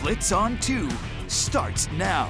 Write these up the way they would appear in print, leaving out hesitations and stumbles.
Blitz on 2 starts now.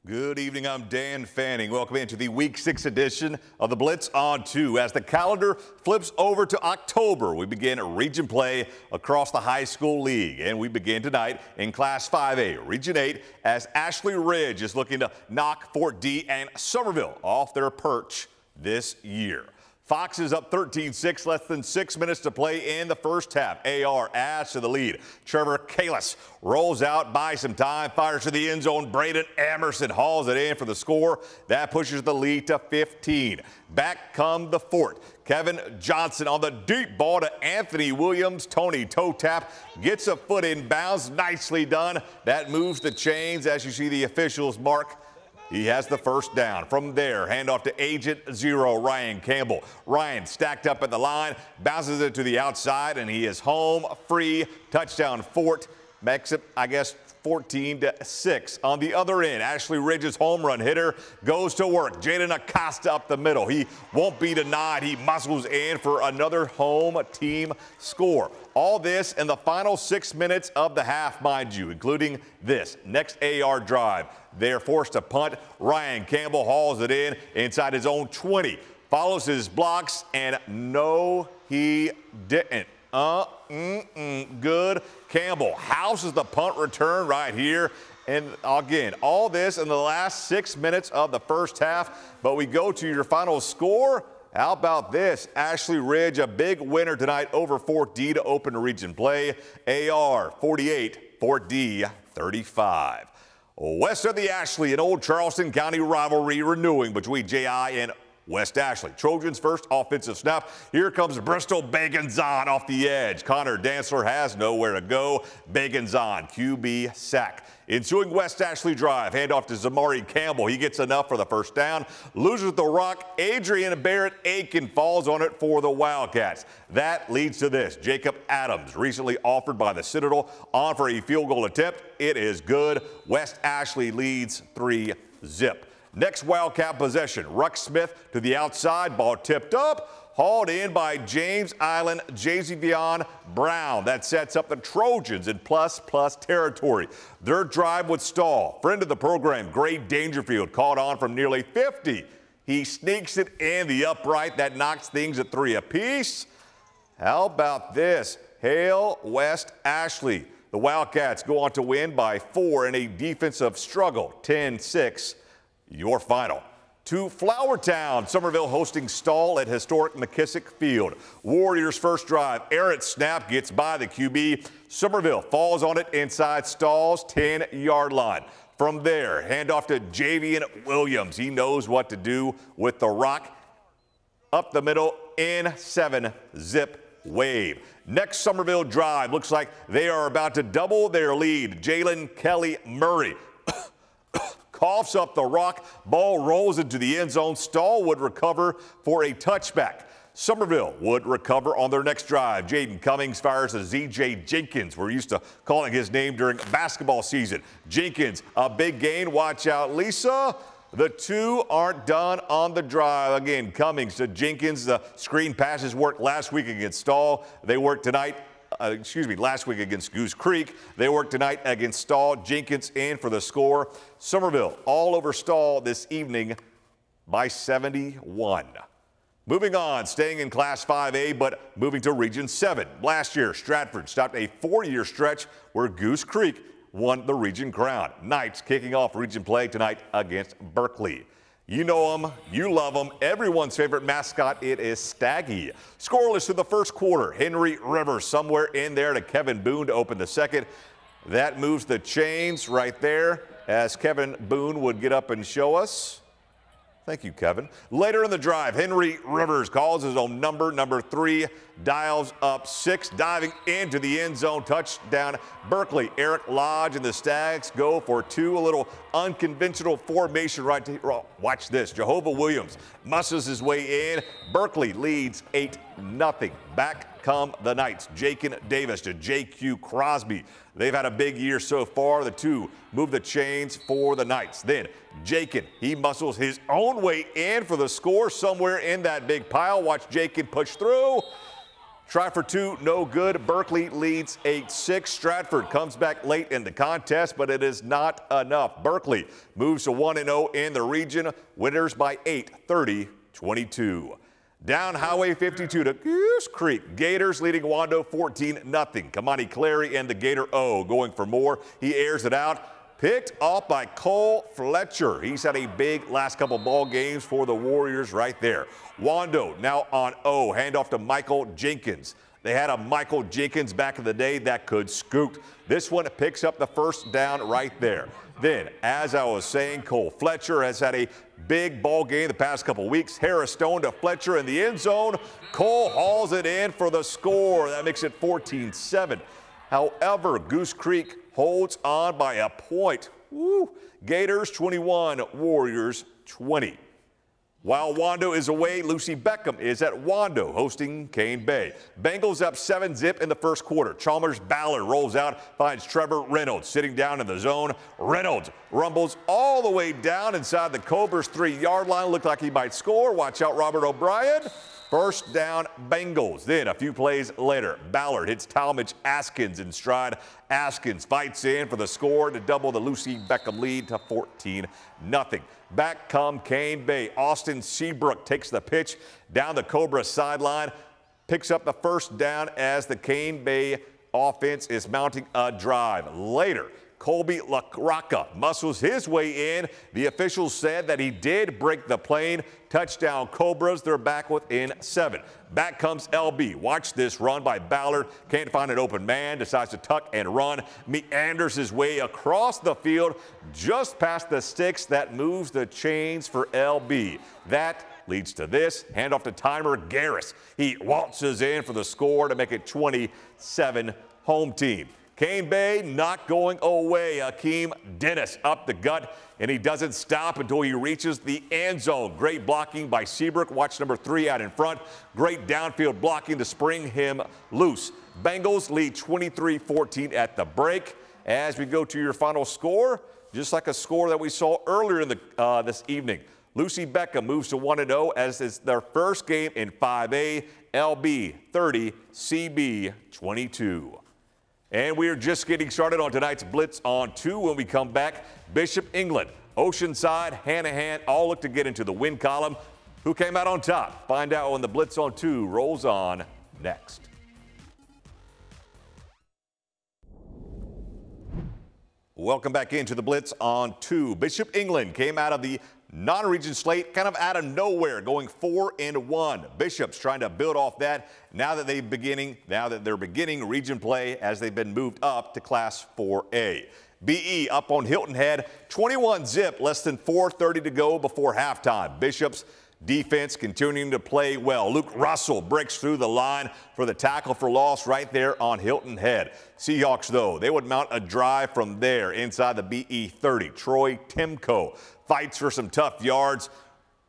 Good evening, I'm Dan Fanning. Welcome into the Week 6 edition of the Blitz on 2. As the calendar flips over to October, we begin region play across the high school league. And we begin tonight in Class 5A, Region 8, as Ashley Ridge is looking to knock Fort D and Somerville off their perch this year. Fox is up 13-6, less than 6 minutes to play in the first half. AR adds to the lead. Trevor Kalis rolls out, buys some time, fires to the end zone. Braden Emerson hauls it in for the score. That pushes the lead to 15. Back come the Fort. Kevin Johnson on the deep ball to Anthony Williams. Tony toe tap, gets a foot in bounds. Nicely done. That moves the chains as you see the officials mark. He has the first down. From there, handoff to Agent 0, Ryan Campbell. Ryan stacked up at the line, bounces it to the outside, and he is home free. Touchdown Fort. Makes it, 14-6. On the other end, Ashley Ridge's home run hitter goes to work. Jaden Acosta up the middle. He won't be denied. He muscles in for another home team score. All this in the final 6 minutes of the half, mind you, including this next AR drive. They're forced to punt. Ryan Campbell hauls it in inside his own 20. Follows his blocks, and no, he didn't. Good. Campbell houses the punt return right here. And again, all this in the last 6 minutes of the first half. But we go to your final score. How about this? Ashley Ridge, a big winner tonight over Fort D to open region play. AR 48, Fort D 35. West of the Ashley, an old Charleston County rivalry renewing between JI and West Ashley. Trojans first offensive snap. Here comes Bristol Baconzon off the edge. Connor Dantzler has nowhere to go. Baconzon, QB sack. Ensuing West Ashley drive. Handoff to Zamari Campbell. He gets enough for the first down. Loses the rock. Adrian Barrett Aiken falls on it for the Wildcats. That leads to this. Jacob Adams, recently offered by the Citadel, on for a field goal attempt. It is good. West Ashley leads 3-0. Next Wildcat possession, Ruck Smith to the outside, ball tipped up, hauled in by James Island, Jazivion Brown. That sets up the Trojans in plus territory. Their drive would stall. Friend of the program, Gray Dangerfield, caught on from nearly 50. He sneaks it in the upright. That knocks things at 3 apiece. How about this? Hail West Ashley. The Wildcats go on to win by 4 in a defensive struggle, 10-6. Your final. To Flowertown, Somerville hosting Stall at historic McKissick Field. Warriors first drive. Errant snap gets by the QB. Somerville falls on it inside Stall's 10-yard line. From there, handoff to Javian Williams. He knows what to do with the rock. Up the middle in 7, zip wave. Next Somerville drive looks like they are about to double their lead. Jalen Kelly Murray coughs up the rock, ball rolls into the end zone. Stall would recover for a touchback. Somerville would recover on their next drive. Jaden Cummings fires to Z.J. Jenkins. We're used to calling his name during basketball season. Jenkins, a big gain. Watch out, Lisa. The two aren't done on the drive. Again, Cummings to Jenkins. The screen passes worked last week against Stall. They work tonight. Last week against Goose Creek. They work tonight against Stall. Jenkins in for the score. Somerville all over Stall this evening by 71. Moving on, staying in Class 5A, but moving to Region 7. Last year, Stratford stopped a 4-year stretch where Goose Creek won the region crown. Knights kicking off region play tonight against Berkeley. You know them, you love them. Everyone's favorite mascot, it is Staggy. Scoreless to the first quarter. Henry Rivers somewhere in there to Kevin Boone to open the second. That moves the chains right there as Kevin Boone would get up and show us. Thank you, Kevin. Later in the drive, Henry Rivers calls his own number 3, dials up 6, diving into the end zone, touchdown Berkeley. Eric Lodge and the Stags go for 2, a little unconventional formation right to, watch this. Jehovah Williams muscles his way in. Berkeley leads 8-0. Back come the Knights. Jakin Davis to J.Q. Crosby. They've had a big year so far. The two move the chains for the Knights. Then Jakin, he muscles his own way in for the score somewhere in that big pile. Watch Jakin push through. Try for two, no good. Berkeley leads 8-6. Stratford comes back late in the contest, but it is not enough. Berkeley moves to 1-0 in the region. Winners by 8, 30-22. Down Highway 52 to Goose Creek. Gators leading Wando 14-0. Kamani Clary and the Gator O going for more. He airs it out. Picked off by Cole Fletcher. He's had a big last couple ball games for the Warriors right there. Wando now on O. Handoff to Michael Jenkins. They had a Michael Jenkins back in the day that could scoot. This one picks up the first down right there. Then, as I was saying, Cole Fletcher has had a big ball game the past couple weeks. Harris Stone to Fletcher in the end zone. Cole hauls it in for the score. That makes it 14-7. However, Goose Creek holds on by a point. Woo. Gators 21, Warriors 20. While Wando is away, Lucy Beckham is at Wando hosting Cane Bay. Bengals up 7-0 in the first quarter. Chalmers Ballard rolls out, finds Trevor Reynolds sitting down in the zone. Reynolds rumbles all the way down inside the Cobras' 3-yard line. Looked like he might score. Watch out, Robert O'Brien. First down, Bengals. Then a few plays later, Ballard hits Talmadge Askins in stride. Askins fights in for the score to double the Lucy Beckham lead to 14-0. Back come Cane Bay. Austin Seabrook takes the pitch down the Cobra sideline, picks up the first down as the Cane Bay offense is mounting a drive. Later, Colby LaRocca muscles his way in. The officials said that he did break the plane. Touchdown Cobras. They're back within 7. Back comes LB. Watch this run by Ballard. Can't find an open man. Decides to tuck and run. Meanders his way across the field just past the sticks. That moves the chains for LB. That leads to this. Handoff to Timer Garris. He waltzes in for the score to make it 27 home team. Cane Bay not going away. Hakeem Dennis up the gut, and he doesn't stop until he reaches the end zone. Great blocking by Seabrook. Watch number 3 out in front. Great downfield blocking to spring him loose. Bengals lead 23-14 at the break. As we go to your final score, just like a score that we saw earlier in the this evening. Lucy Beckham moves to 1-0 as it's their first game in 5A. LB 30, CB 22. And we are just getting started on tonight's Blitz on 2. When we come back, Bishop England, Oceanside, Hanahan all look to get into the win column. Who came out on top? Find out when the Blitz on 2 rolls on next. Welcome back into the Blitz on 2. Bishop England came out of the non-region slate kind of out of nowhere, going 4-1. Bishop's trying to build off that now that they're beginning region play as they've been moved up to Class 4A. BE up on Hilton Head, 21-0, less than 4:30 to go before halftime. Bishop's defense continuing to play well. Luke Russell breaks through the line for the tackle for loss right there on Hilton Head. Seahawks, though, they would mount a drive from there inside the BE 30. Troy Timko fights for some tough yards,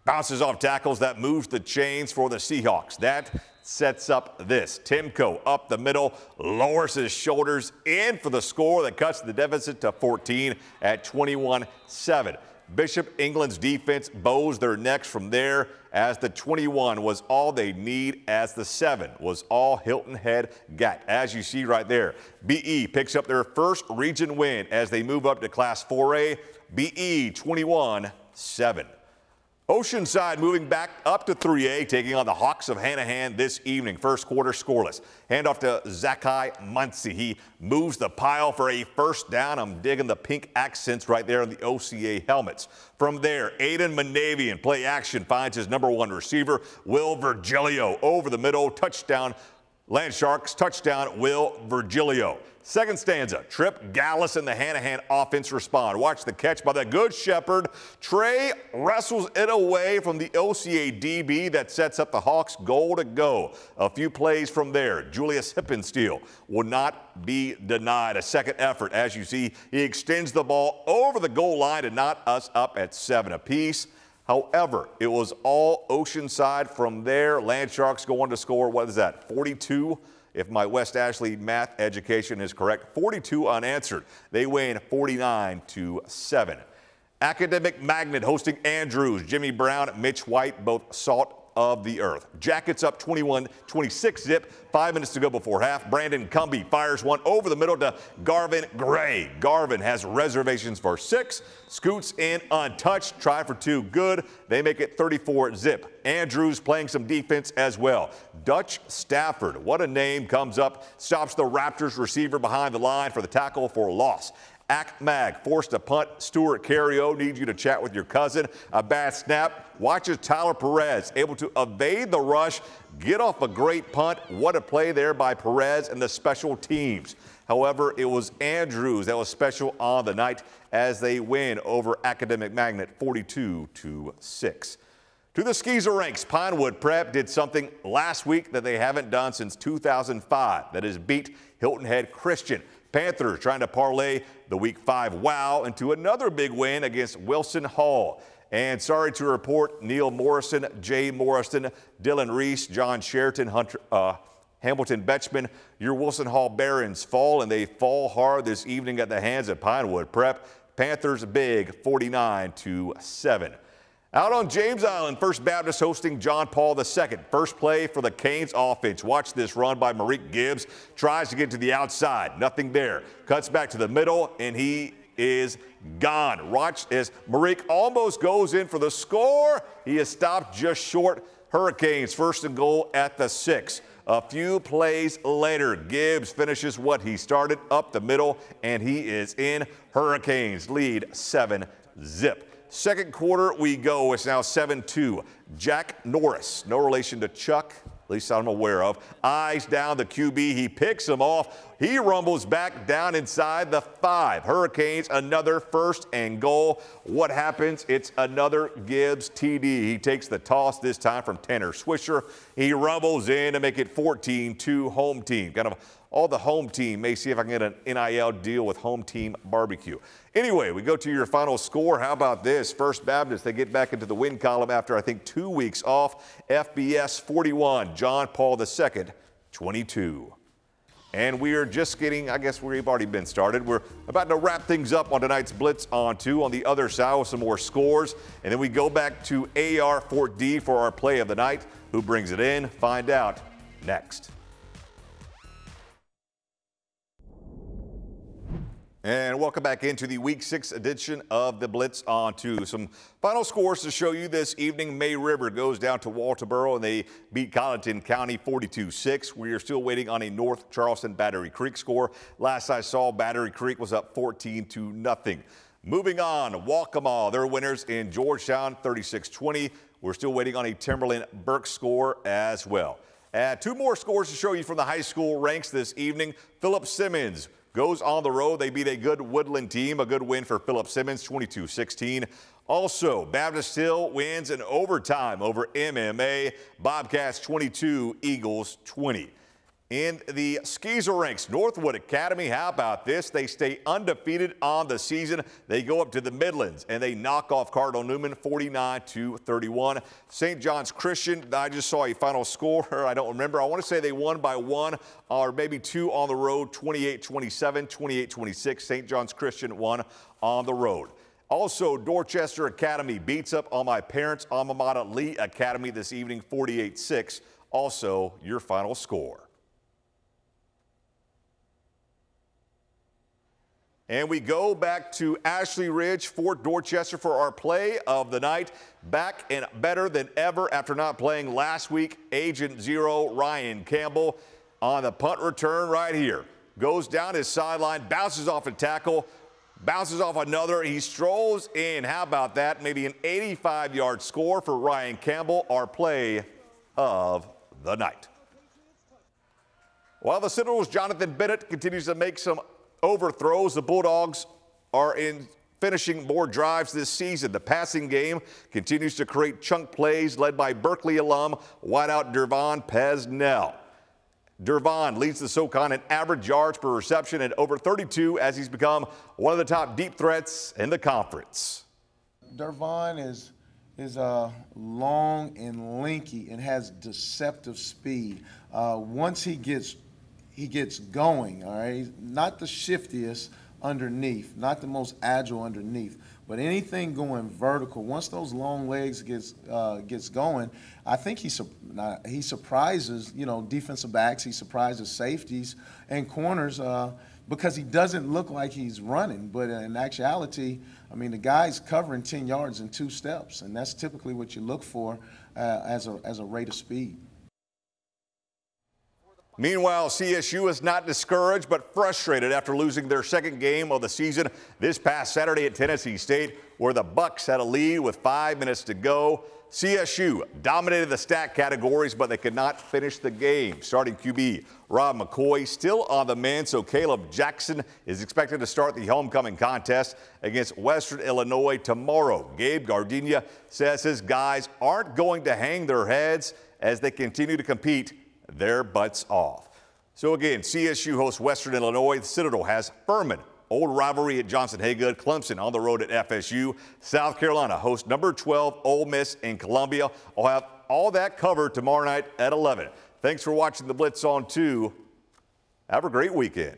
bounces off tackles. That moves the chains for the Seahawks. That sets up this. Timko up the middle, lowers his shoulders in for the score that cuts the deficit to 14 at 21-7. Bishop England's defense bows their necks from there as the 21 was all they need, as the 7 was all Hilton Head got. As you see right there, BE picks up their first region win as they move up to Class 4A. BE 21-7. Oceanside moving back up to 3A, taking on the Hawks of Hanahan this evening. First quarter scoreless. Handoff to Zakai Muncie. He moves the pile for a first down. I'm digging the pink accents right there on the OCA helmets. From there, Aiden Manavian, play action, finds his number 1 receiver, Will Virgilio, over the middle. Touchdown, Land Sharks. Touchdown, Will Virgilio. Second stanza, Trip Gallus and the Hanahan offense respond. Watch the catch by the Good Shepherd. Trey wrestles it away from the OCA DB that sets up the Hawks goal to go. A few plays from there. Julius Hippensteel will not be denied. A second effort. As you see, he extends the ball over the goal line to knot us up at 7 apiece. However, it was all Oceanside from there. Land Sharks go on to score, what is that, 42? If my West Ashley math education is correct, 42 unanswered. They win 49-7. Academic Magnet hosting Andrews. Jimmy Brown, Mitch White both sought of the earth. Jackets up 21-26 zip. 5 minutes to go before half. Brandon Cumbie fires one over the middle to Garvin Gray. Garvin has reservations for 6. Scoots in untouched. Try for 2 good. They make it 34 zip. Andrews playing some defense as well. Dutch Stafford, what a name, comes up, stops the Raptors receiver behind the line for the tackle for a loss. Mag forced a punt. Stuart Cario, need you to chat with your cousin. A bad snap. Watches Tyler Perez able to evade the rush, get off a great punt. What a play there by Perez and the special teams. However, it was Andrews that was special on the night as they win over Academic Magnet 42-6. To the Skeezer ranks, Pinewood Prep did something last week that they haven't done since 2005. That is beat Hilton Head Christian. Panthers trying to parlay the Week 5 wow into another big win against Wilson Hall. And sorry to report, Neil Morrison, Jay Morrison, Dylan Reese, John Sheraton, Hunter, Hamilton Betchman, your Wilson Hall Barons fall, and they fall hard this evening at the hands of Pinewood Prep. Panthers big, 49-7. Out on James Island, First Baptist hosting John Paul II. First play for the Canes offense. Watch this run by Marique Gibbs. Tries to get to the outside. Nothing there. Cuts back to the middle, and he is gone. Watch as Marique almost goes in for the score. He is stopped just short. Hurricanes first and goal at the 6. A few plays later, Gibbs finishes what he started up the middle, and he is in. Hurricanes lead 7 zip. Second quarter we go. It's now 7-2. Jack Norris, no relation to Chuck, at least I'm aware of. Eyes down the QB. He picks him off. He rumbles back down inside the 5. Hurricanes another first and goal. What happens? It's another Gibbs TD. He takes the toss this time from Tanner Swisher. He rumbles in to make it 14-2 home team. Kind of all the home team may see if I can get an NIL deal with home team barbecue. Anyway, we go to your final score. How about this? First Baptist, they get back into the win column after, I think, 2 weeks off. FBS 41, John Paul II 22. And we are just getting, I guess we've already been started. We're about to wrap things up on tonight's Blitz on 2. On the other side with some more scores. And then we go back to AR Fort D for our play of the night. Who brings it in? Find out next. And welcome back into the Week 6 edition of the Blitz on 2. Some final scores to show you this evening. May River goes down to Walterboro and they beat Colleton County 42-6. We are still waiting on a North Charleston Battery Creek score. Last I saw, Battery Creek was up 14-0. Moving on, Waccamaw, they're winners in Georgetown 36-20. We're still waiting on a Timberland Burke score as well. 2 more scores to show you from the high school ranks this evening. Philip Simmons goes on the road. They beat a good Woodland team. A good win for Philip Simmons, 22-16. Also, Baptist Hill wins in overtime over MMA. Bobcats 22, Eagles 20. In the Skeezer ranks, Northwood Academy, how about this? They stay undefeated on the season. They go up to the Midlands and they knock off Cardinal Newman 49-31. St. John's Christian, I just saw a final score. I don't remember. I want to say they won by 1 or maybe 2 on the road, 28-27, 28-26. St. John's Christian won on the road. Also, Dorchester Academy beats up on my parents' alma mater, Lee Academy, this evening, 48-6. Also, your final score. And we go back to Ashley Ridge, Fort Dorchester for our play of the night. Back and better than ever after not playing last week. Agent 0, Ryan Campbell, on the punt return right here. Goes down his sideline, bounces off a tackle, bounces off another. He strolls in. How about that? Maybe an 85-yard score for Ryan Campbell, our play of the night. While the Citadel's Jonathan Bennett continues to make some overthrows, the Bulldogs are in finishing more drives this season. The passing game continues to create chunk plays led by Berkeley alum wideout Dervon Pesnell. Dervon leads the SoCon in average yards per reception at over 32 as he's become one of the top deep threats in the conference. Dervon is long and lanky and has deceptive speed. Once he gets going, all right? He's not the shiftiest, underneath, not the most agile underneath. But anything going vertical, once those long legs gets going, I think he surprises, you know, defensive backs. He surprises safeties and corners because he doesn't look like he's running. But in actuality, I mean, the guy's covering 10 yards in 2 steps, and that's typically what you look for as a rate of speed. Meanwhile, CSU is not discouraged but frustrated after losing their second game of the season this past Saturday at Tennessee State, where the Bucks had a lead with 5 minutes to go. CSU dominated the stat categories, but they could not finish the game. Starting QB Rob McCoy still on the mend, so Caleb Jackson is expected to start the homecoming contest against Western Illinois tomorrow. Gabe Gardenia says his guys aren't going to hang their heads as they continue to compete their butts off. So again, CSU hosts Western Illinois. The Citadel has Furman. Old rivalry at Johnson-Haygood. Clemson on the road at FSU. South Carolina hosts number 12 Ole Miss in Columbia. I'll have all that covered tomorrow night at 11. Thanks for watching the Blitz on 2. Have a great weekend.